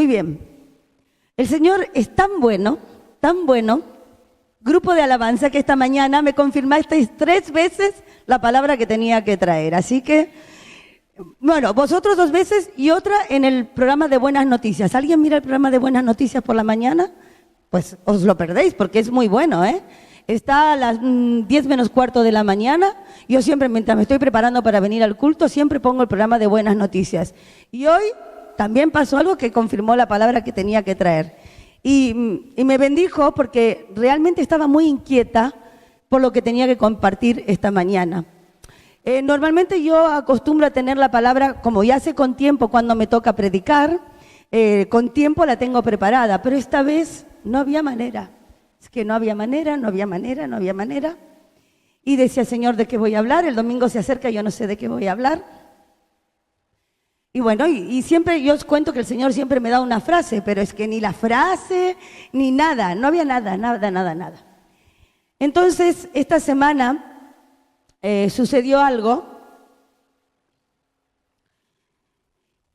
Muy bien. El Señor es tan bueno, grupo de alabanza, que esta mañana me confirmasteis 3 veces la palabra que tenía que traer. Así que, bueno, vosotros 2 veces y otra en el programa de Buenas Noticias. ¿Alguien mira el programa de Buenas Noticias por la mañana? Pues os lo perdéis porque es muy bueno, ¿eh? Está a las 10 menos cuarto de la mañana. Yo siempre, mientras me estoy preparando para venir al culto, siempre pongo el programa de Buenas Noticias. Y hoy también pasó algo que confirmó la palabra que tenía que traer. Y me bendijo porque realmente estaba muy inquieta por lo que tenía que compartir esta mañana. Normalmente yo acostumbro a tener la palabra, como ya sé con tiempo cuando me toca predicar, con tiempo la tengo preparada, pero esta vez no había manera. Es que no había manera. Y decía, Señor, ¿de qué voy a hablar? El domingo se acerca, yo no sé de qué voy a hablar. Y bueno, y siempre yo os cuento que el Señor siempre me da una frase, pero es que ni la frase, ni nada, no había nada. Entonces, esta semana sucedió algo,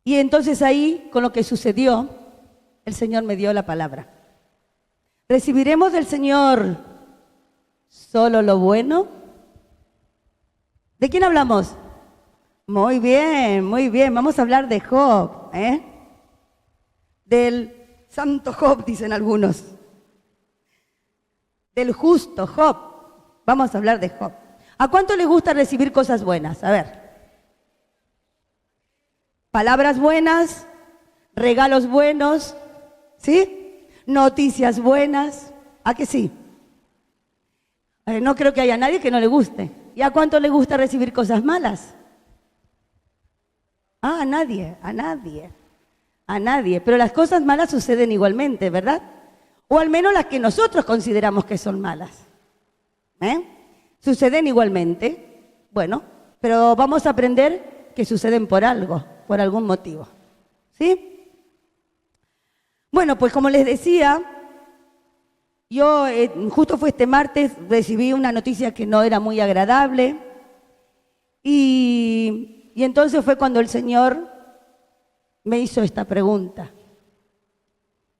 y entonces ahí, con lo que sucedió, el Señor me dio la palabra. ¿Recibiremos del Señor solo lo bueno? ¿De quién hablamos? Muy bien. Vamos a hablar de Job, ¿eh? Del santo Job, dicen algunos. Del justo Job. Vamos a hablar de Job. ¿A cuánto le gusta recibir cosas buenas? A ver. Palabras buenas, regalos buenos, ¿sí? Noticias buenas. ¿A que sí? No creo que haya nadie que no le guste. ¿Y a cuánto le gusta recibir cosas malas? A nadie. Pero las cosas malas suceden igualmente, ¿verdad? O al menos las que nosotros consideramos que son malas. Suceden igualmente. Bueno, pero vamos a aprender que suceden por algo, por algún motivo. ¿Sí? Bueno, pues como les decía, yo justo fue este martes, recibí una noticia que no era muy agradable y entonces fue cuando el Señor me hizo esta pregunta.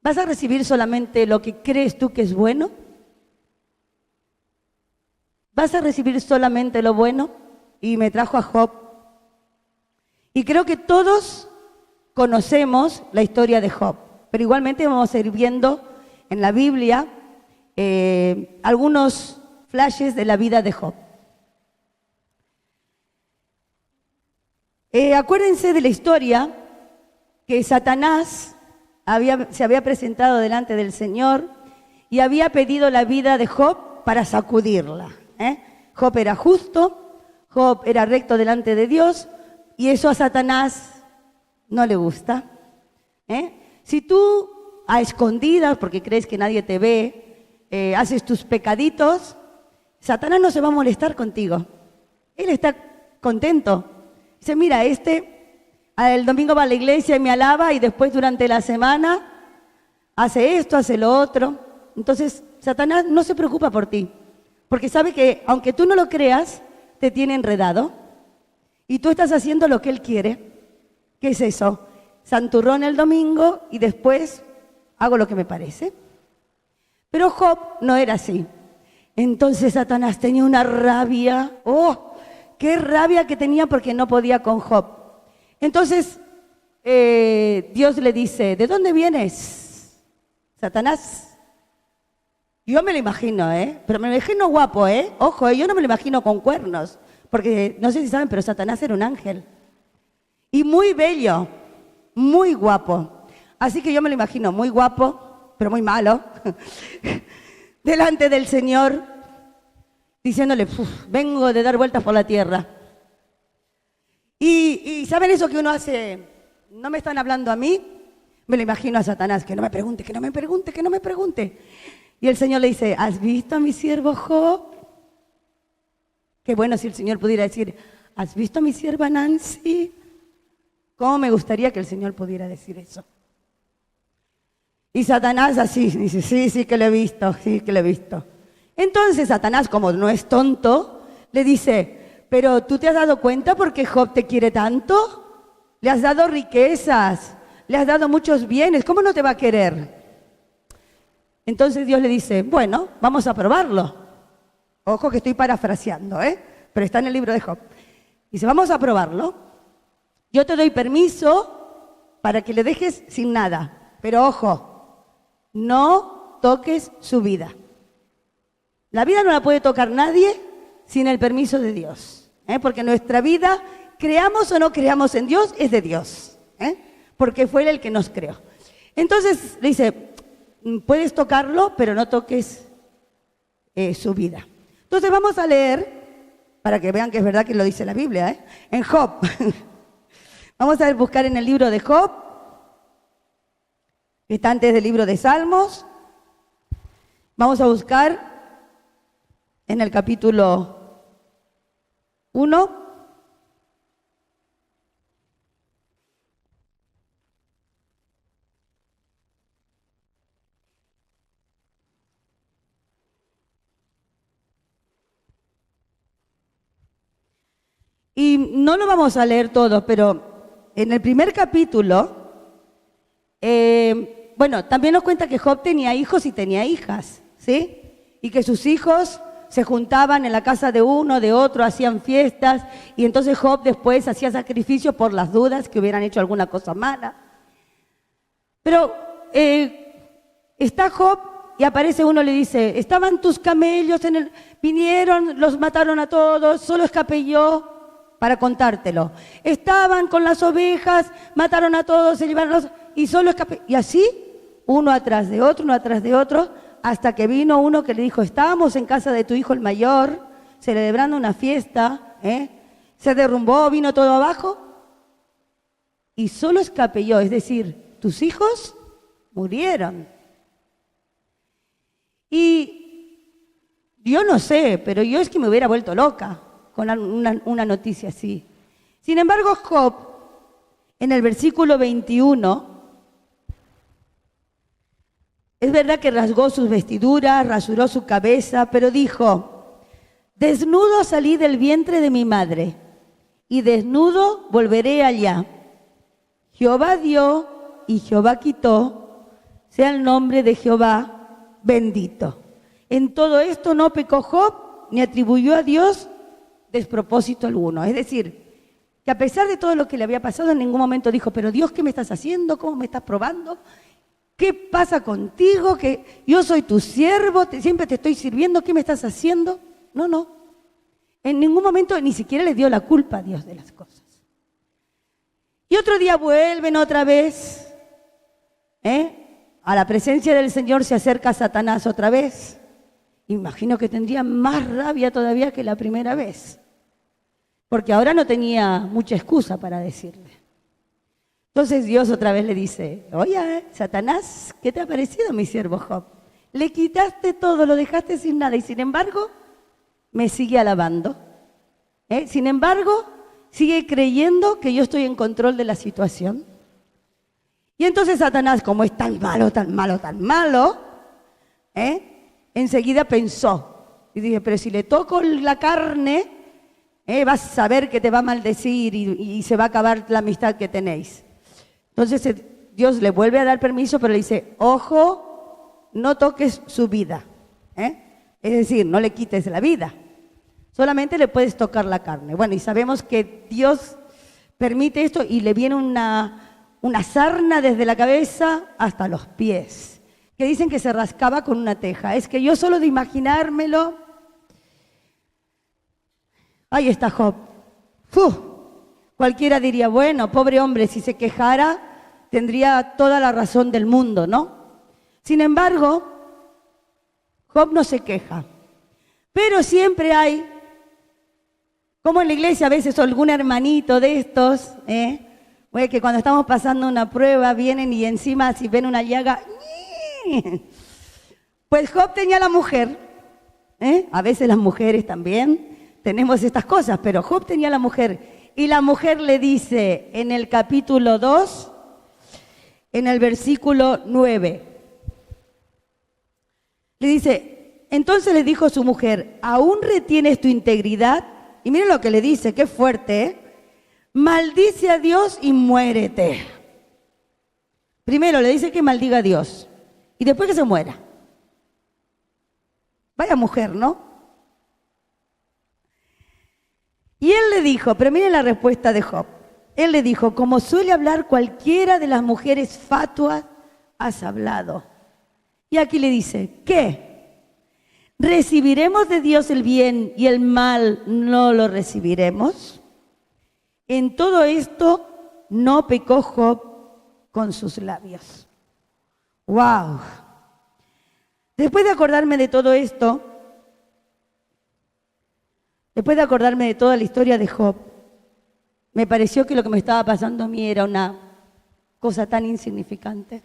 ¿Vas a recibir solamente lo que crees tú que es bueno? ¿Vas a recibir solamente lo bueno? Y me trajo a Job. Y creo que todos conocemos la historia de Job, pero igualmente vamos a ir viendo en la Biblia algunos flashes de la vida de Job. Acuérdense de la historia que Satanás se había presentado delante del Señor y había pedido la vida de Job para sacudirla. Job era justo, Job era recto delante de Dios y eso a Satanás no le gusta. Si tú a escondidas, porque crees que nadie te ve, haces tus pecaditos, Satanás no se va a molestar contigo. Él está contento. Dice, mira, el domingo va a la iglesia y me alaba y después durante la semana hace esto, hace lo otro. Entonces, Satanás no se preocupa por ti, porque sabe que aunque tú no lo creas, te tiene enredado y tú estás haciendo lo que él quiere. ¿Qué es eso? Santurrón el domingo y después hago lo que me parece. Pero Job no era así. Entonces Satanás tenía una rabia. ¡Oh! ¡Qué rabia que tenía porque no podía con Job! Entonces Dios le dice, ¿de dónde vienes, Satanás? Yo me lo imagino, pero me lo imagino guapo, Ojo, yo no me lo imagino con cuernos, porque no sé si saben, pero Satanás era un ángel. Y muy bello, muy guapo. Así que yo me lo imagino muy guapo, pero muy malo, delante del Señor, diciéndole, vengo de dar vueltas por la tierra. Y ¿saben eso que uno hace? ¿No me están hablando a mí? Me lo imagino a Satanás, que no me pregunte. Y el Señor le dice, ¿has visto a mi siervo Job? Qué bueno si el Señor pudiera decir, ¿has visto a mi sierva Nancy? ¿Cómo me gustaría que el Señor pudiera decir eso? Y Satanás así, dice, sí que lo he visto. Entonces Satanás, como no es tonto, le dice, ¿pero tú te has dado cuenta por qué Job te quiere tanto? Le has dado riquezas, le has dado muchos bienes, ¿cómo no te va a querer? Entonces Dios le dice, bueno, vamos a probarlo. Ojo que estoy parafraseando, pero está en el libro de Job. Dice, vamos a probarlo. Yo te doy permiso para que le dejes sin nada. Pero ojo, no toques su vida. La vida no la puede tocar nadie sin el permiso de Dios. Porque nuestra vida, creamos o no creamos en Dios, es de Dios. Porque fue Él el que nos creó. Entonces le dice, puedes tocarlo, pero no toques su vida. Entonces vamos a leer, para que vean que es verdad que lo dice la Biblia, en Job. Vamos a buscar en el libro de Job, que está antes del libro de Salmos. Vamos a buscar en el capítulo 1. Y no lo vamos a leer todo, pero en el primer capítulo, también nos cuenta que Job tenía hijos y tenía hijas, ¿sí? Y que sus hijos se juntaban en la casa de uno, de otro, hacían fiestas, y entonces Job después hacía sacrificios por las dudas que hubieran hecho alguna cosa mala. Pero está Job y aparece uno y le dice, estaban tus camellos, vinieron, los mataron a todos, solo escapé yo para contártelo. Estaban con las ovejas, mataron a todos, se llevaron y solo escapé. Y así, uno atrás de otro, hasta que vino uno que le dijo, estábamos en casa de tu hijo el mayor, celebrando una fiesta, se derrumbó, vino todo abajo, y solo escapé yo, es decir, tus hijos murieron. Y yo no sé, pero yo es que me hubiera vuelto loca con una noticia así. Sin embargo, Job, en el versículo 21, es verdad que rasgó sus vestiduras, rasuró su cabeza, pero dijo, desnudo salí del vientre de mi madre, y desnudo volveré allá. Jehová dio y Jehová quitó, sea el nombre de Jehová bendito. En todo esto no pecó Job, ni atribuyó a Dios despropósito alguno. Es decir, que a pesar de todo lo que le había pasado, en ningún momento dijo, pero Dios, ¿qué me estás haciendo? ¿Cómo me estás probando? ¿Qué pasa contigo? Que yo soy tu siervo, siempre te estoy sirviendo, ¿qué me estás haciendo? No. En ningún momento ni siquiera le dio la culpa a Dios de las cosas. Y otro día vuelven otra vez, a la presencia del Señor se acerca Satanás otra vez. Imagino que tendría más rabia todavía que la primera vez, porque ahora no tenía mucha excusa para decirle. Entonces Dios otra vez le dice, oye, Satanás, ¿qué te ha parecido mi siervo Job? Le quitaste todo, lo dejaste sin nada y sin embargo me sigue alabando. Sin embargo, sigue creyendo que yo estoy en control de la situación. Y entonces Satanás, como es tan malo, enseguida pensó y dije, pero si le toco la carne, vas a ver que te va a maldecir y se va a acabar la amistad que tenéis. Entonces Dios le vuelve a dar permiso, pero le dice, ojo, no toques su vida. Es decir, no le quites la vida, solamente le puedes tocar la carne. Bueno, y sabemos que Dios permite esto y le viene una sarna desde la cabeza hasta los pies, que dicen que se rascaba con una teja. Es que yo solo de imaginármelo, ahí está Job. Cualquiera diría, bueno, pobre hombre, si se quejara, tendría toda la razón del mundo, ¿no? Sin embargo, Job no se queja. Pero siempre hay, como en la iglesia a veces algún hermanito de estos, que cuando estamos pasando una prueba vienen y encima si ven una llaga, pues Job tenía la mujer, a veces las mujeres también tenemos estas cosas, pero Job tenía la mujer. Y la mujer le dice en el capítulo 2, en el versículo 9, le dice, entonces le dijo su mujer, ¿aún retienes tu integridad? Y miren lo que le dice, qué fuerte, maldice a Dios y muérete. Primero le dice que maldiga a Dios y después que se muera. Vaya mujer, ¿no? Y él le dijo, pero miren la respuesta de Job. Él le dijo, como suele hablar cualquiera de las mujeres fatuas, has hablado. Y aquí le dice, ¿qué? ¿Recibiremos de Dios el bien y el mal no lo recibiremos? En todo esto no pecó Job con sus labios. ¡Wow! Después de acordarme de todo esto, después de acordarme de toda la historia de Job, me pareció que lo que me estaba pasando a mí era una cosa tan insignificante.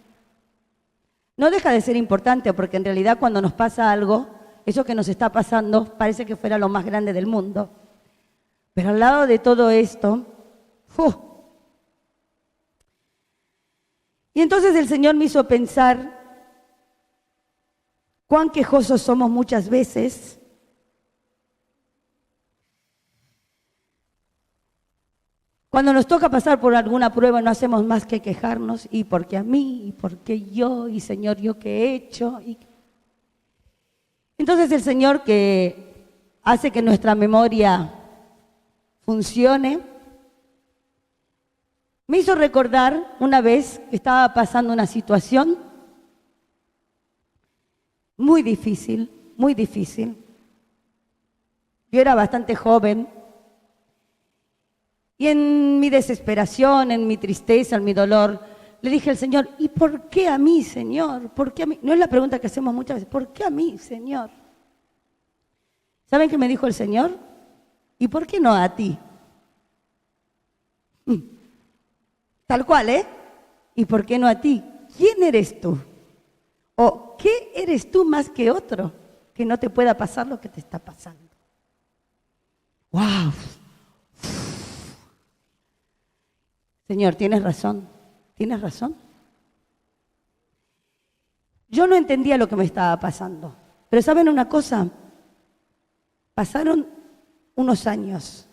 No deja de ser importante, porque en realidad cuando nos pasa algo, eso que nos está pasando parece que fuera lo más grande del mundo. Pero al lado de todo esto, y entonces el Señor me hizo pensar cuán quejosos somos muchas veces. Cuando nos toca pasar por alguna prueba no hacemos más que quejarnos, y porque a mí, y porque yo, y Señor, yo qué he hecho. Entonces el Señor, que hace que nuestra memoria funcione, me hizo recordar una vez que estaba pasando una situación muy difícil, muy difícil. Yo era bastante joven y en mi desesperación, en mi tristeza, en mi dolor, le dije al Señor, ¿y por qué a mí, Señor? ¿Por qué a mí? No es la pregunta que hacemos muchas veces, ¿por qué a mí, Señor? ¿Saben qué me dijo el Señor? ¿Y por qué no a ti? Tal cual, ¿eh? ¿Y por qué no a ti? ¿Quién eres tú? ¿O qué eres tú más que otro que no te pueda pasar lo que te está pasando? ¡Wow! Señor, tienes razón, tienes razón. Yo no entendía lo que me estaba pasando, pero ¿saben una cosa? Pasaron unos años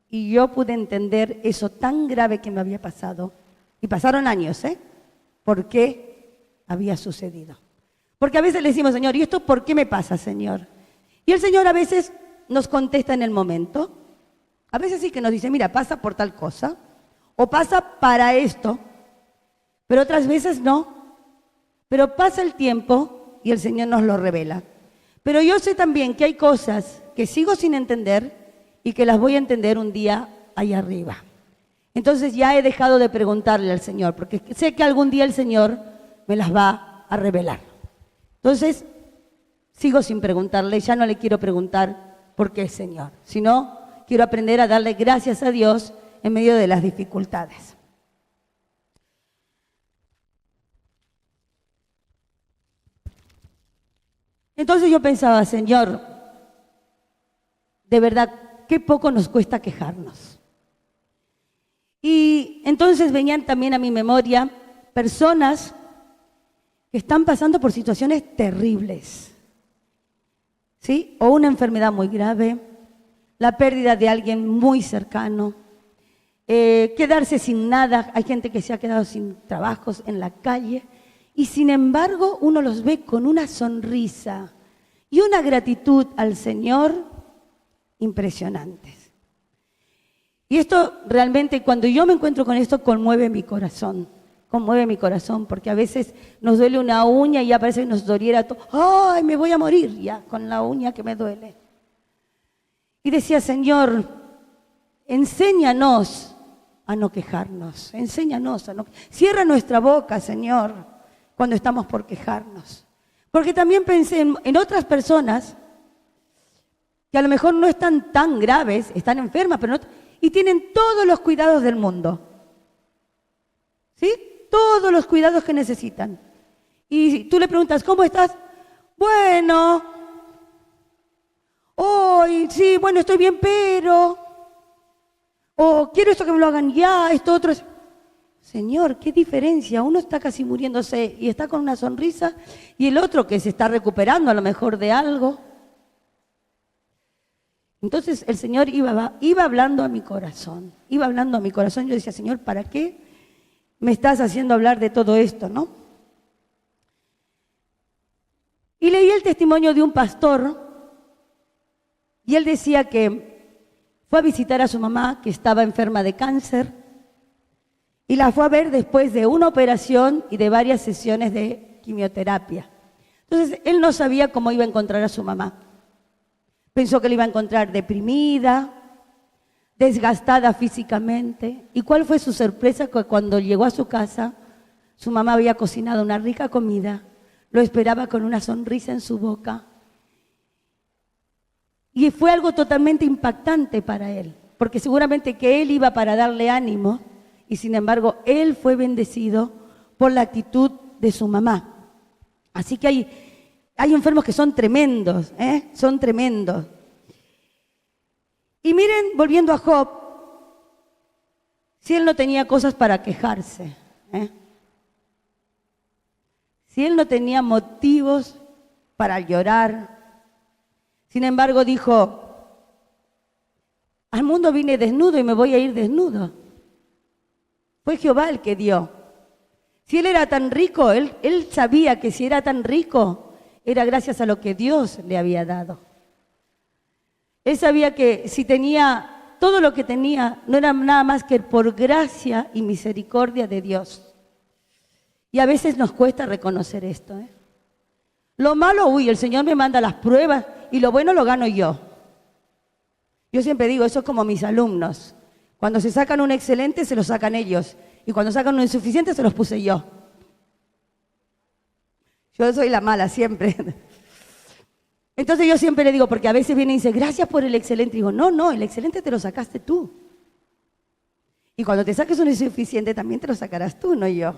y yo pude entender eso tan grave que me había pasado. Y pasaron años, ¿eh? ¿Por qué había sucedido? Porque a veces le decimos, Señor, ¿y esto por qué me pasa, Señor? Y el Señor a veces nos contesta en el momento. A veces sí que nos dice, mira, pasa por tal cosa, o pasa para esto, pero otras veces no. Pero pasa el tiempo y el Señor nos lo revela. Pero yo sé también que hay cosas que sigo sin entender y que las voy a entender un día allá arriba. Entonces ya he dejado de preguntarle al Señor, porque sé que algún día el Señor me las va a revelar. Entonces, sigo sin preguntarle, ya no le quiero preguntar por qué, Señor, sino quiero aprender a darle gracias a Dios en medio de las dificultades. Entonces yo pensaba, Señor, de verdad, qué poco nos cuesta quejarnos. Y entonces venían también a mi memoria personas que están pasando por situaciones terribles, ¿sí? O una enfermedad muy grave, la pérdida de alguien muy cercano, quedarse sin nada. Hay gente que se ha quedado sin trabajos en la calle y sin embargo uno los ve con una sonrisa y una gratitud al Señor impresionantes. Y esto realmente, cuando yo me encuentro con esto, conmueve mi corazón, porque a veces nos duele una uña y ya parece que nos doliera todo. ¡Ay, me voy a morir ya con la uña que me duele! Y decía, Señor, enséñanos a no quejarnos, enséñanos a no... Cierra nuestra boca, Señor, cuando estamos por quejarnos. Porque también pensé en otras personas que a lo mejor no están tan graves, están enfermas, pero no... Y tienen todos los cuidados del mundo. ¿Sí? Todos los cuidados que necesitan. Y tú le preguntas, ¿cómo estás? Bueno. Hoy, sí, bueno, estoy bien, pero... O quiero esto que me lo hagan ya, esto otro... Señor, qué diferencia. Uno está casi muriéndose y está con una sonrisa, y el otro que se está recuperando a lo mejor de algo. Entonces el Señor iba hablando a mi corazón, Yo decía, Señor, ¿para qué me estás haciendo hablar de todo esto, ¿no? Y leí el testimonio de un pastor y él decía que fue a visitar a su mamá que estaba enferma de cáncer y la fue a ver después de una operación y de varias sesiones de quimioterapia. Entonces él no sabía cómo iba a encontrar a su mamá. Pensó que la iba a encontrar deprimida, desgastada físicamente. ¿Y cuál fue su sorpresa? Que cuando llegó a su casa, su mamá había cocinado una rica comida, lo esperaba con una sonrisa en su boca. Y fue algo totalmente impactante para él, porque seguramente que él iba para darle ánimo, y sin embargo, él fue bendecido por la actitud de su mamá. Así que hay enfermos que son tremendos, son tremendos. Y miren, volviendo a Job, si él no tenía cosas para quejarse, si él no tenía motivos para llorar, sin embargo dijo, al mundo vine desnudo y me voy a ir desnudo. Fue Jehová el que dio. Si él era tan rico, él sabía que si era tan rico, era gracias a lo que Dios le había dado. Él sabía que si tenía todo lo que tenía, no era nada más que por gracia y misericordia de Dios. Y a veces nos cuesta reconocer esto. Lo malo, el Señor me manda las pruebas y lo bueno lo gano yo. Yo siempre digo, eso es como mis alumnos. Cuando se sacan un excelente, se lo sacan ellos. Y cuando sacan un insuficiente, se los puse yo. Yo soy la mala siempre. Entonces yo siempre le digo, porque a veces viene y dice, gracias por el excelente. Y digo, no, el excelente te lo sacaste tú. Y cuando te saques un insuficiente, también te lo sacarás tú, no yo.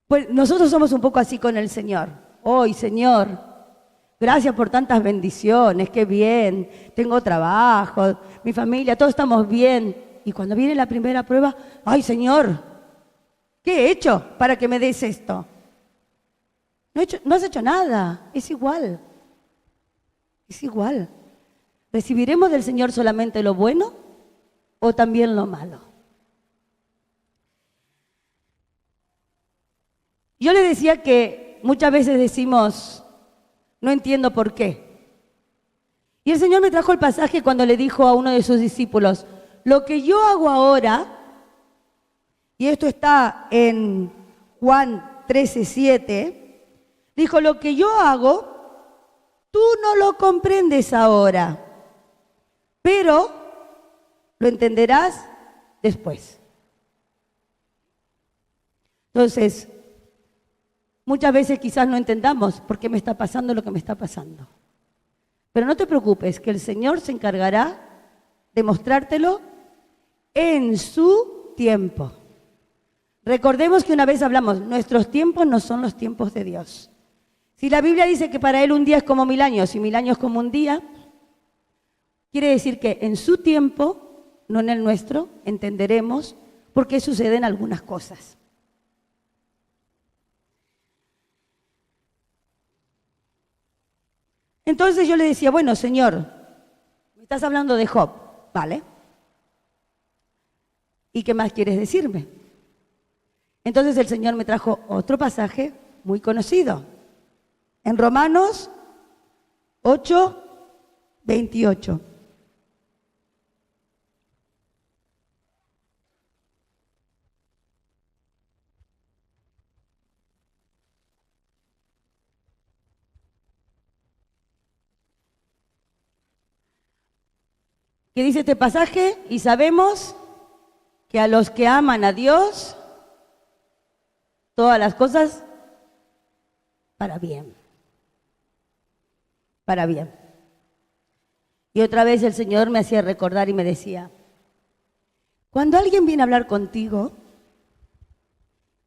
Pues nosotros somos un poco así con el Señor. Hoy, Señor, gracias por tantas bendiciones, qué bien, tengo trabajo, mi familia, todos estamos bien. Y cuando viene la primera prueba, ay, Señor, ¿qué he hecho para que me des esto? No has hecho nada, es igual. Es igual. ¿Recibiremos del Señor solamente lo bueno o también lo malo? Yo le decía que muchas veces decimos, no entiendo por qué. Y el Señor me trajo el pasaje cuando le dijo a uno de sus discípulos, lo que yo hago ahora, y esto está en Juan 13:7, dijo, lo que yo hago, tú no lo comprendes ahora, pero lo entenderás después. Entonces, muchas veces quizás no entendamos por qué me está pasando lo que me está pasando. Pero no te preocupes, que el Señor se encargará de mostrártelo en su tiempo. Recordemos que una vez hablamos, nuestros tiempos no son los tiempos de Dios. Si la Biblia dice que para Él un día es como 1000 años y 1000 años como un día, quiere decir que en su tiempo, no en el nuestro, entenderemos por qué suceden algunas cosas. Entonces yo le decía, bueno, Señor, me estás hablando de Job, ¿vale? ¿Y qué más quieres decirme? Entonces el Señor me trajo otro pasaje muy conocido. En Romanos 8:28. ¿Qué dice este pasaje? Y sabemos que a los que aman a Dios, todas las cosas para bien. Para bien. Y otra vez el Señor me hacía recordar y me decía, cuando alguien viene a hablar contigo,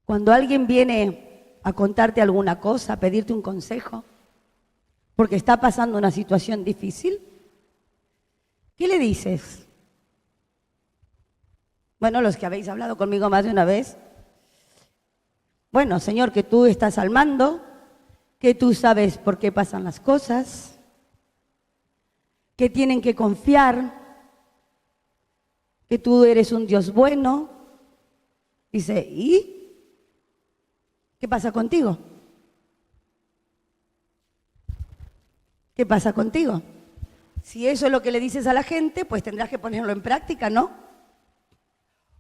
cuando alguien viene a contarte alguna cosa, a pedirte un consejo, porque está pasando una situación difícil, ¿qué le dices? Bueno, los que habéis hablado conmigo más de una vez, bueno, Señor, que tú estás al mando, que tú sabes por qué pasan las cosas, que tienen que confiar, que tú eres un Dios bueno, Dice, ¿y qué pasa contigo? ¿Qué pasa contigo? Si eso es lo que le dices a la gente, pues tendrás que ponerlo en práctica, ¿no?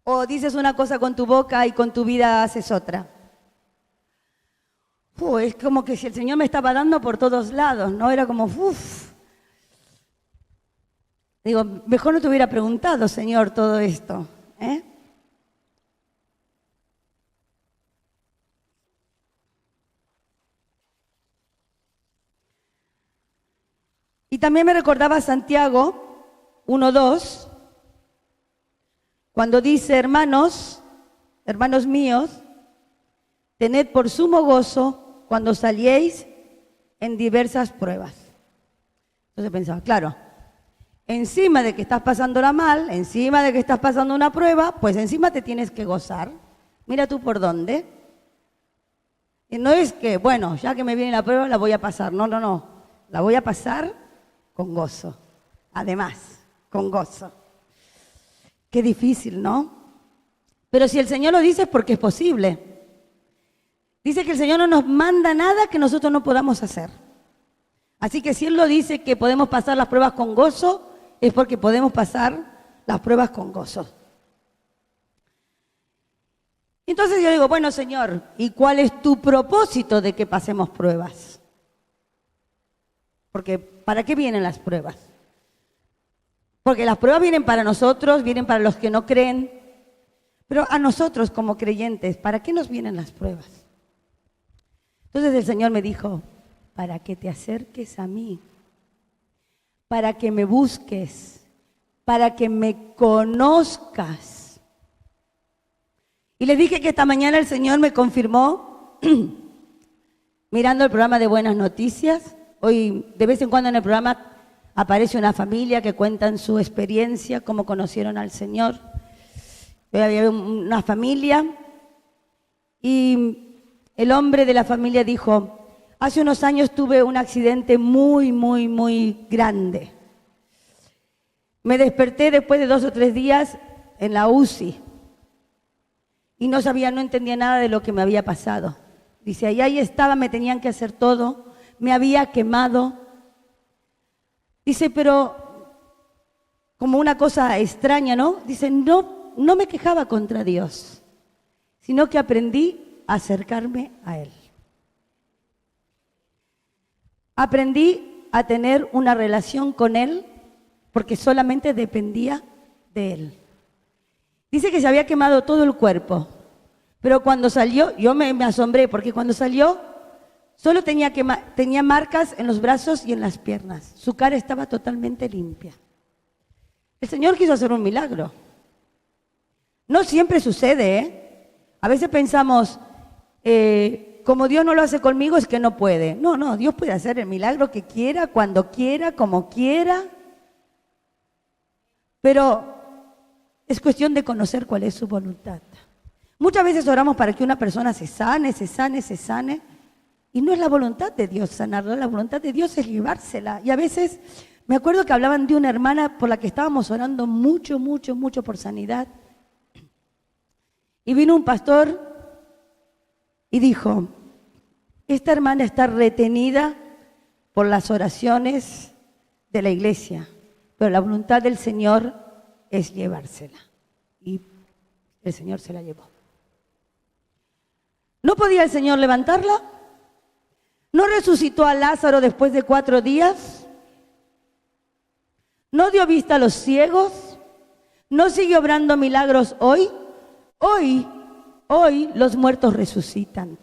O dices una cosa con tu boca y con tu vida haces otra. Es como que si el Señor me estaba dando por todos lados, ¿no? Era como, Digo, mejor no te hubiera preguntado, Señor, todo esto, ¿eh? Y también me recordaba Santiago 1:2, cuando dice, hermanos míos, tened por sumo gozo cuando saliéis en diversas pruebas. Entonces pensaba, claro, encima de que estás pasándola mal, encima de que estás pasando una prueba, pues encima te tienes que gozar. Mira tú por dónde. Y no es que, bueno, ya que me viene la prueba la voy a pasar. No, la voy a pasar con gozo. Además, con gozo. Qué difícil, ¿no? Pero si el Señor lo dice es porque es posible. Dice que el Señor no nos manda nada que nosotros no podamos hacer. Así que si Él lo dice que podemos pasar las pruebas con gozo, es porque podemos pasar las pruebas con gozo. Entonces yo digo, bueno, Señor, ¿y cuál es tu propósito de que pasemos pruebas? Porque ¿para qué vienen las pruebas? Porque las pruebas vienen para nosotros, vienen para los que no creen, pero a nosotros como creyentes, ¿para qué nos vienen las pruebas? Entonces el Señor me dijo, para que te acerques a mí, para que me busques, para que me conozcas. Y le dije que esta mañana el Señor me confirmó, mirando el programa de Buenas Noticias. Hoy, de vez en cuando en el programa aparece una familia que cuentan su experiencia, cómo conocieron al Señor. Había una familia y el hombre de la familia dijo, hace unos años tuve un accidente muy grande. Me desperté después de 2 o 3 días en la UCI y no entendía nada de lo que me había pasado. Dice, ahí estaba, me tenían que hacer todo, me había quemado. Dice, pero como una cosa extraña, ¿no? Dice, no me quejaba contra Dios, sino que aprendí a acercarme a Él. Aprendí a tener una relación con Él porque solamente dependía de Él. Dice que se había quemado todo el cuerpo, pero cuando salió, yo me asombré porque cuando salió solo tenía marcas en los brazos y en las piernas. Su cara estaba totalmente limpia. El Señor quiso hacer un milagro. No siempre sucede, ¿eh? A veces pensamos, como Dios no lo hace conmigo es que no puede. No, Dios puede hacer el milagro que quiera, cuando quiera, como quiera. Pero es cuestión de conocer cuál es su voluntad. Muchas veces oramos para que una persona se sane. Y no es la voluntad de Dios sanarla, la voluntad de Dios es llevársela. Y a veces me acuerdo que hablaban de una hermana por la que estábamos orando mucho por sanidad. Y vino un pastor y dijo, esta hermana está retenida por las oraciones de la iglesia, pero la voluntad del Señor es llevársela. Y el Señor se la llevó. ¿No podía el Señor levantarla? ¿No resucitó a Lázaro después de 4 días? ¿No dio vista a los ciegos? ¿No sigue obrando milagros hoy? Hoy los muertos resucitan.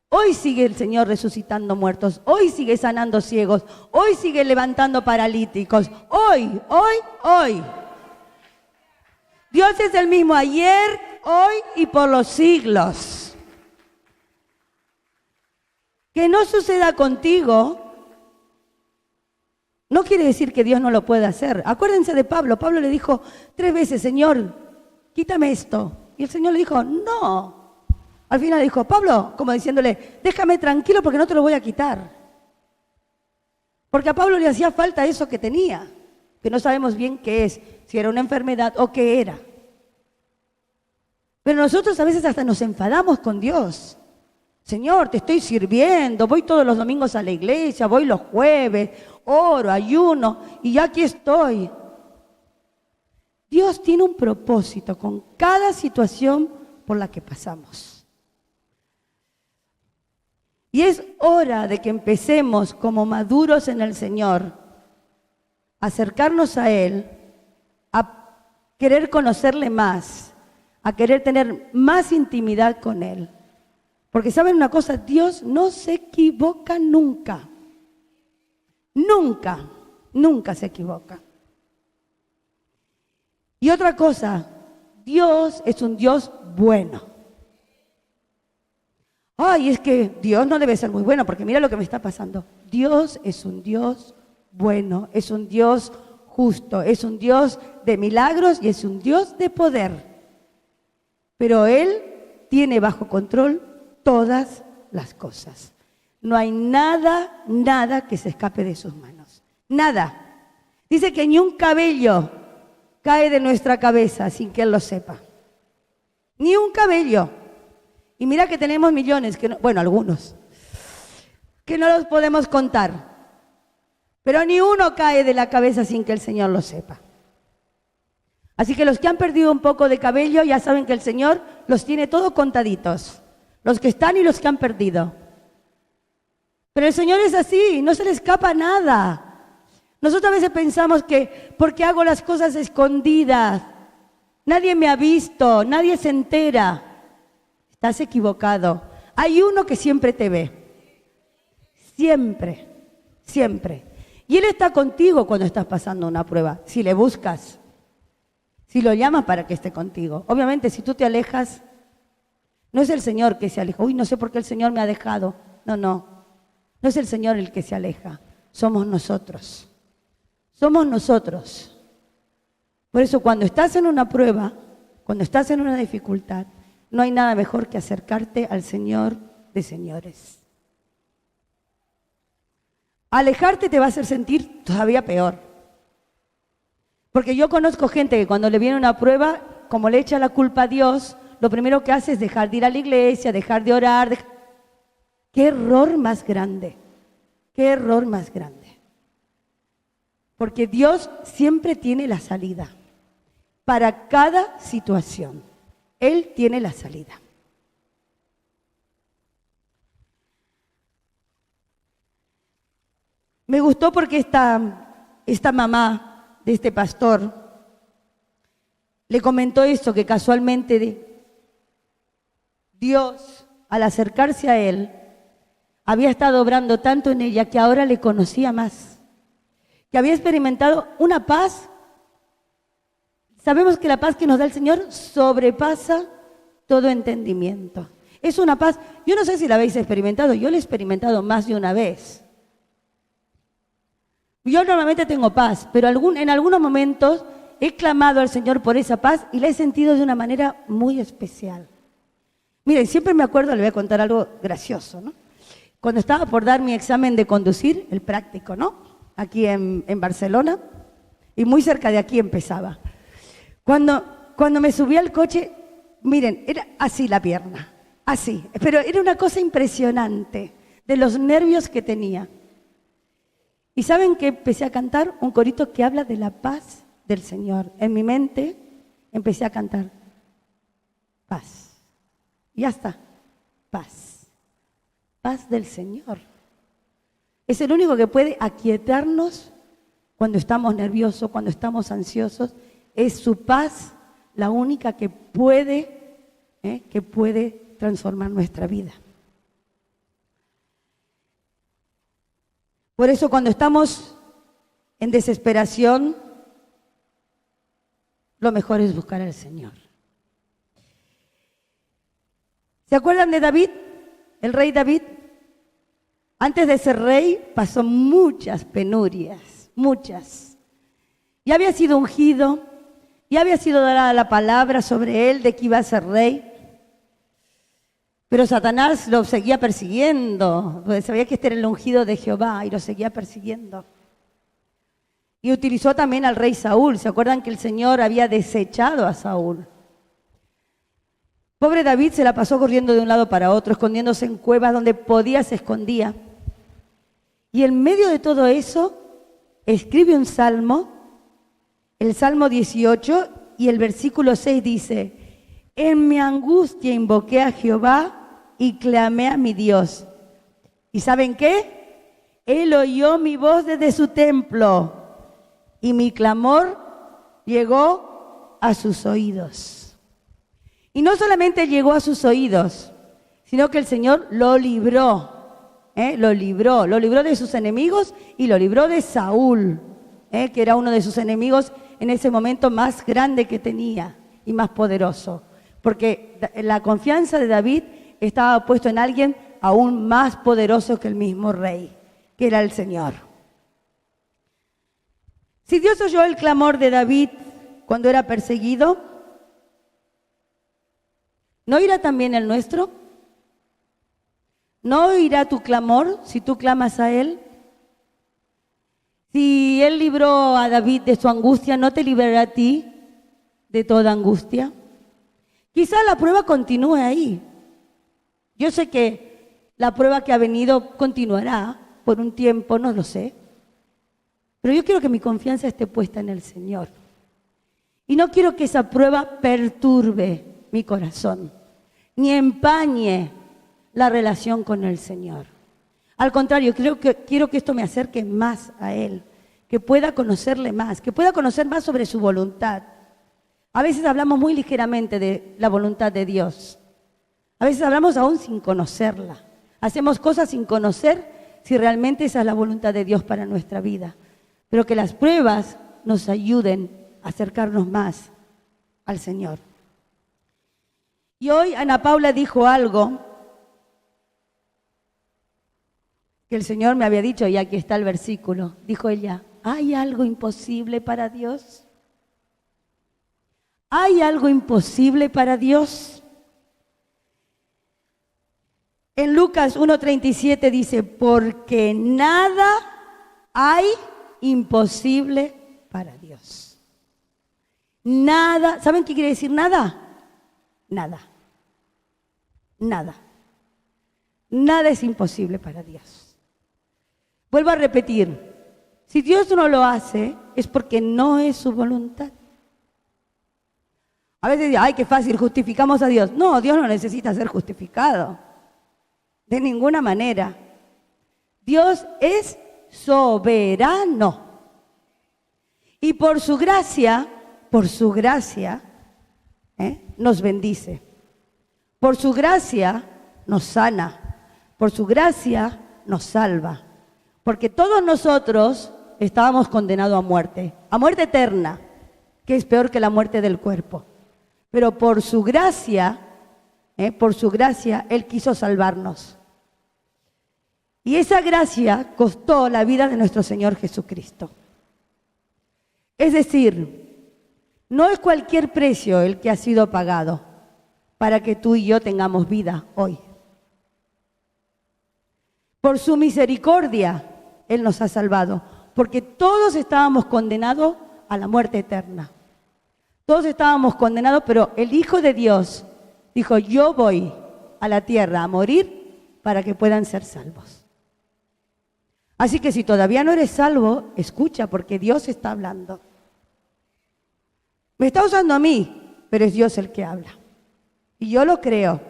Hoy sigue el Señor resucitando muertos. Hoy sigue sanando ciegos. Hoy sigue levantando paralíticos. Hoy. Dios es el mismo ayer, hoy y por los siglos. Que no suceda contigo no quiere decir que Dios no lo pueda hacer. Acuérdense de Pablo. Pablo le dijo 3 veces, Señor, quítame esto. Y el Señor le dijo, no. Al final le dijo, Pablo, como diciéndole, déjame tranquilo porque no te lo voy a quitar. Porque a Pablo le hacía falta eso que tenía, que no sabemos bien qué es, si era una enfermedad o qué era. Pero nosotros a veces hasta nos enfadamos con Dios. Señor, te estoy sirviendo, voy todos los domingos a la iglesia, voy los jueves, oro, ayuno, y ya aquí estoy. Dios tiene un propósito con cada situación por la que pasamos. Y es hora de que empecemos como maduros en el Señor, a acercarnos a Él, a querer conocerle más, a querer tener más intimidad con Él. Porque ¿saben una cosa? Dios no se equivoca nunca. Nunca, nunca se equivoca. Y otra cosa, Dios es un Dios bueno. Ay, es que Dios no debe ser muy bueno, porque mira lo que me está pasando. Dios es un Dios bueno, es un Dios justo, es un Dios de milagros y es un Dios de poder. Pero Él tiene bajo control todas las cosas. No hay nada, nada que se escape de sus manos. Nada. Dice que ni un cabello cae de nuestra cabeza sin que Él lo sepa. Ni un cabello. Y mira que tenemos millones, que no, bueno, algunos, que no los podemos contar. Pero ni uno cae de la cabeza sin que el Señor lo sepa. Así que los que han perdido un poco de cabello ya saben que el Señor los tiene todos contaditos. Los que están y los que han perdido. Pero el Señor es así, no se le escapa nada. Nosotros a veces pensamos que porque hago las cosas escondidas, nadie me ha visto, nadie se entera. Estás equivocado. Hay uno que siempre te ve. Siempre, siempre. Y Él está contigo cuando estás pasando una prueba, si le buscas. Si lo llamas para que esté contigo. Obviamente, si tú te alejas, no es el Señor que se aleja. Uy, no sé por qué el Señor me ha dejado. No, no. No es el Señor el que se aleja. Somos nosotros. Somos nosotros. Por eso, cuando estás en una prueba, cuando estás en una dificultad, no hay nada mejor que acercarte al Señor de señores. Alejarte te va a hacer sentir todavía peor. Porque yo conozco gente que cuando le viene una prueba, como le echa la culpa a Dios, lo primero que hace es dejar de ir a la iglesia, dejar de orar. ¡Qué error más grande! ¡Qué error más grande! Porque Dios siempre tiene la salida. Para cada situación, Él tiene la salida. Me gustó porque esta mamá de este pastor le comentó esto, que casualmente Dios, al acercarse a él, había estado obrando tanto en ella que ahora le conocía más, que había experimentado una paz. Sabemos que la paz que nos da el Señor sobrepasa todo entendimiento. Es una paz, yo no sé si la habéis experimentado, yo la he experimentado más de una vez. Yo normalmente tengo paz, pero en algunos momentos he clamado al Señor por esa paz y la he sentido de una manera muy especial. Miren, siempre me acuerdo, le voy a contar algo gracioso, ¿no? Cuando estaba por dar mi examen de conducir, el práctico, ¿no? Aquí en Barcelona, y muy cerca de aquí empezaba. Cuando me subí al coche, miren, era así la pierna, así, pero era una cosa impresionante de los nervios que tenía. Y ¿saben qué? Empecé a cantar un corito que habla de la paz del Señor. En mi mente empecé a cantar paz. Y ya está, paz. Paz del Señor. Es el único que puede aquietarnos cuando estamos nerviosos, cuando estamos ansiosos. Es su paz la única que puede transformar nuestra vida. Por eso cuando estamos en desesperación, lo mejor es buscar al Señor. ¿Se acuerdan de David? El rey David. Antes de ser rey pasó muchas penurias, muchas. Ya había sido ungido, ya había sido dada la palabra sobre él de que iba a ser rey. Pero Satanás lo seguía persiguiendo, porque sabía que este era el ungido de Jehová y lo seguía persiguiendo. Y utilizó también al rey Saúl. ¿Se acuerdan que el Señor había desechado a Saúl? Pobre David se la pasó corriendo de un lado para otro, escondiéndose en cuevas donde podía, se escondía. Y en medio de todo eso, escribe un salmo, el Salmo 18, y el versículo 6 dice: en mi angustia invoqué a Jehová y clamé a mi Dios. ¿Y saben qué? Él oyó mi voz desde su templo y mi clamor llegó a sus oídos. Y no solamente llegó a sus oídos, sino que el Señor lo libró. Lo libró de sus enemigos y lo libró de Saúl, que era uno de sus enemigos en ese momento más grande que tenía y más poderoso. Porque la confianza de David estaba puesta en alguien aún más poderoso que el mismo rey, que era el Señor. Si Dios oyó el clamor de David cuando era perseguido, ¿no oirá también el nuestro? ¿No oirá tu clamor si tú clamas a Él? Si Él libró a David de su angustia, ¿no te librará a ti de toda angustia? Quizá la prueba continúe ahí. Yo sé que la prueba que ha venido continuará por un tiempo, no lo sé. Pero yo quiero que mi confianza esté puesta en el Señor. Y no quiero que esa prueba perturbe mi corazón, ni empañe la relación con el Señor. Al contrario, quiero que esto me acerque más a Él, que pueda conocerle más, que pueda conocer más sobre su voluntad. A veces hablamos muy ligeramente de la voluntad de Dios. A veces hablamos aún sin conocerla. Hacemos cosas sin conocer si realmente esa es la voluntad de Dios para nuestra vida. Pero que las pruebas nos ayuden a acercarnos más al Señor. Y hoy Ana Paula dijo algo que el Señor me había dicho, y aquí está el versículo. Dijo ella: ¿hay algo imposible para Dios? ¿Hay algo imposible para Dios? En Lucas 1:37 dice: porque nada hay imposible para Dios. Nada. ¿Saben qué quiere decir nada? Nada. Nada. Nada es imposible para Dios. Vuelvo a repetir, si Dios no lo hace, es porque no es su voluntad. A veces dicen: ay, qué fácil, justificamos a Dios. No, Dios no necesita ser justificado. De ninguna manera. Dios es soberano. Y por su gracia, nos bendice. Por su gracia nos sana. Por su gracia nos salva. Porque todos nosotros estábamos condenados a muerte eterna, que es peor que la muerte del cuerpo. Pero por su gracia, Él quiso salvarnos. Y esa gracia costó la vida de nuestro Señor Jesucristo. Es decir, no es cualquier precio el que ha sido pagado para que tú y yo tengamos vida hoy. Por su misericordia, Él nos ha salvado, porque todos estábamos condenados a la muerte eterna. Todos estábamos condenados, pero el Hijo de Dios dijo: yo voy a la tierra a morir para que puedan ser salvos. Así que si todavía no eres salvo, escucha, porque Dios está hablando. Me está usando a mí, pero es Dios el que habla. Y yo lo creo.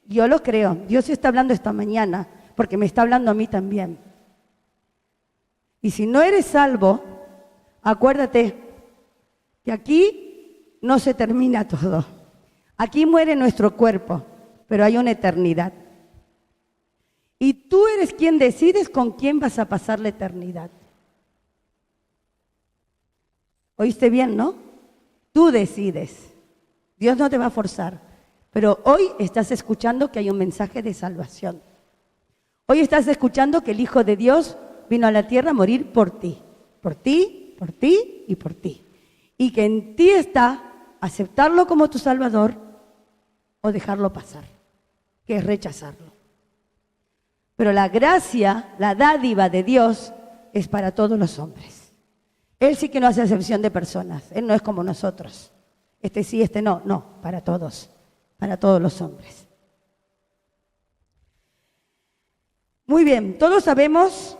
Dios está hablando esta mañana, porque me está hablando a mí también. Y si no eres salvo, acuérdate que aquí no se termina todo. Aquí muere nuestro cuerpo, pero hay una eternidad. Y tú eres quien decides con quién vas a pasar la eternidad. ¿Oíste bien, no? Tú decides. Dios no te va a forzar. Pero hoy estás escuchando que hay un mensaje de salvación. Hoy estás escuchando que el Hijo de Dios vino a la tierra a morir por ti. Por ti, por ti y por ti. Y que en ti está aceptarlo como tu Salvador o dejarlo pasar, que es rechazarlo. Pero la gracia, la dádiva de Dios es para todos los hombres. Él sí que no hace excepción de personas. Él no es como nosotros. Este sí, este no. No, para todos. para todos los hombres. Muy bien, todos sabemos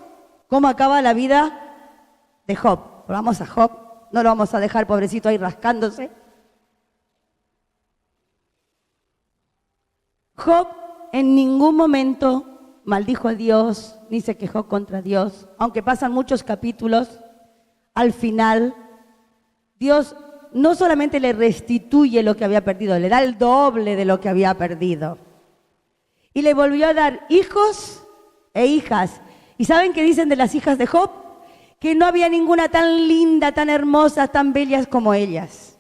cómo acaba la vida de Job. Vamos a Job, no lo vamos a dejar pobrecito ahí rascándose. Job en ningún momento maldijo a Dios, ni se quejó contra Dios. Aunque pasan muchos capítulos, al final Dios no solamente le restituye lo que había perdido, le da el doble de lo que había perdido. Y le volvió a dar hijos e hijas. ¿Y saben qué dicen de las hijas de Job? Que no había ninguna tan linda, tan hermosa, tan bellas como ellas.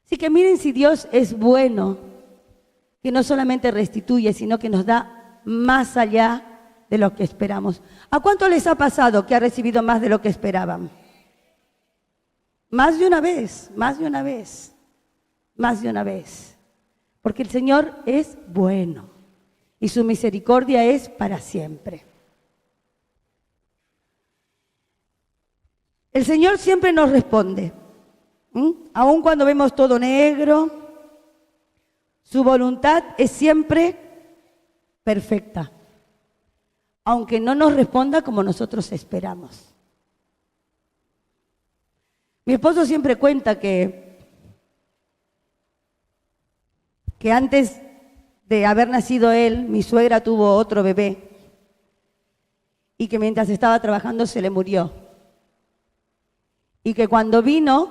Así que miren si Dios es bueno, que no solamente restituye, sino que nos da más allá de lo que esperamos. ¿A cuánto les ha pasado que ha recibido más de lo que esperaban? Más de una vez, más de una vez, más de una vez. Porque el Señor es bueno y su misericordia es para siempre. El Señor siempre nos responde, aun cuando vemos todo negro, su voluntad es siempre perfecta, aunque no nos responda como nosotros esperamos. Mi esposo siempre cuenta que antes de haber nacido él, mi suegra tuvo otro bebé y que mientras estaba trabajando se le murió. Y que cuando vino,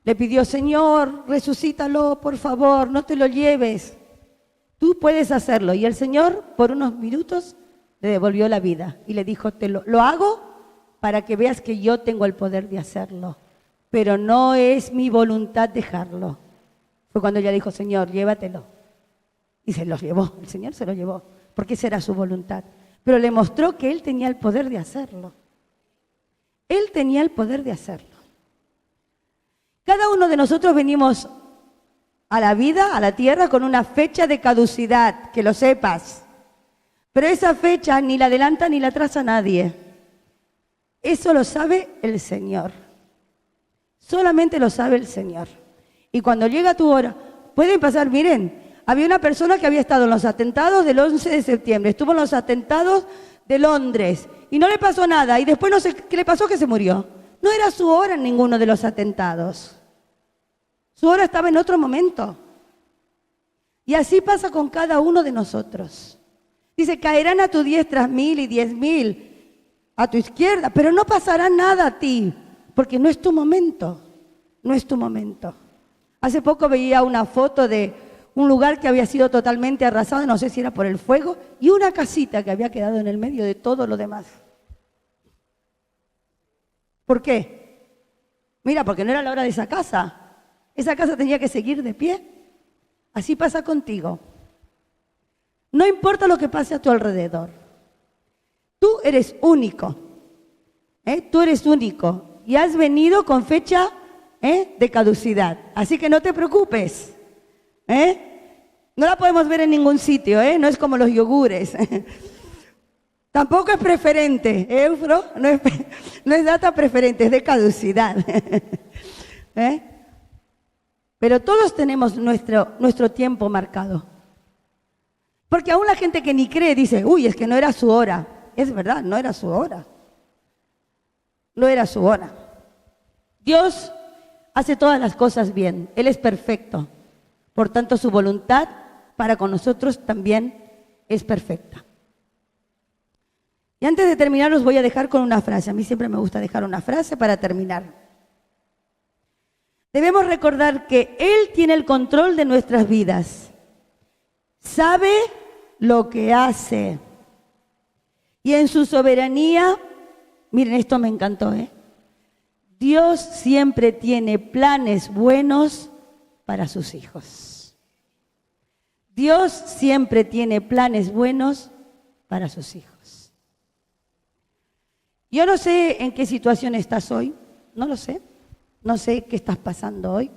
le pidió, Señor, resucítalo, por favor, no te lo lleves. Tú puedes hacerlo. Y el Señor, por unos minutos, le devolvió la vida y le dijo, lo hago para que veas que yo tengo el poder de hacerlo. Pero no es mi voluntad dejarlo. Fue cuando ella dijo, Señor, llévatelo. Y se lo llevó, el Señor se lo llevó, porque esa era su voluntad. Pero le mostró que Él tenía el poder de hacerlo. Él tenía el poder de hacerlo. Cada uno de nosotros venimos a la vida, a la tierra, con una fecha de caducidad, que lo sepas. Pero esa fecha ni la adelanta ni la atrasa nadie. Eso lo sabe el Señor. Solamente lo sabe el Señor. Y cuando llega tu hora, pueden pasar, miren, había una persona que había estado en los atentados del 11 de septiembre, estuvo en los atentados de Londres y no le pasó nada. Y después no sé qué le pasó, que se murió. No era su hora en ninguno de los atentados. Su hora estaba en otro momento. Y así pasa con cada uno de nosotros. Dice, caerán a tu diestra 1000 y 10.000 a tu izquierda, pero no pasará nada a ti, porque no es tu momento. No es tu momento. Hace poco veía una foto de un lugar que había sido totalmente arrasado, no sé si era por el fuego, y una casita que había quedado en el medio de todo lo demás. ¿Por qué? Mira, porque no era la hora de esa casa. Esa casa tenía que seguir de pie. Así pasa contigo. No importa lo que pase a tu alrededor. Tú eres único. Tú eres único. Y has venido con fecha de caducidad. Así que no te preocupes. No la podemos ver en ningún sitio, no es como los yogures. Tampoco es preferente, Eufro, no es data preferente, es de caducidad. Pero todos tenemos nuestro tiempo marcado. Porque aún la gente que ni cree dice, uy, es que no era su hora. Es verdad, no era su hora. No era su hora. Dios hace todas las cosas bien, Él es perfecto. Por tanto, su voluntad para con nosotros también es perfecta. Y antes de terminar, los voy a dejar con una frase. A mí siempre me gusta dejar una frase para terminar. Debemos recordar que Él tiene el control de nuestras vidas. Sabe lo que hace. Y en su soberanía, miren, esto me encantó, Dios siempre tiene planes buenos para sus hijos. Dios siempre tiene planes buenos para sus hijos. Yo no sé en qué situación estás hoy, no lo sé. No sé qué estás pasando hoy.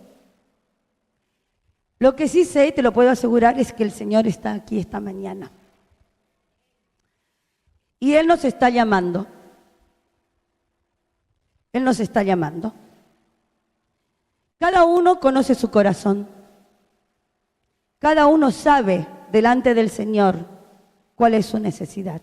Lo que sí sé, y te lo puedo asegurar, es que el Señor está aquí esta mañana. Y Él nos está llamando. Él nos está llamando. Cada uno conoce su corazón. Cada uno sabe delante del Señor cuál es su necesidad.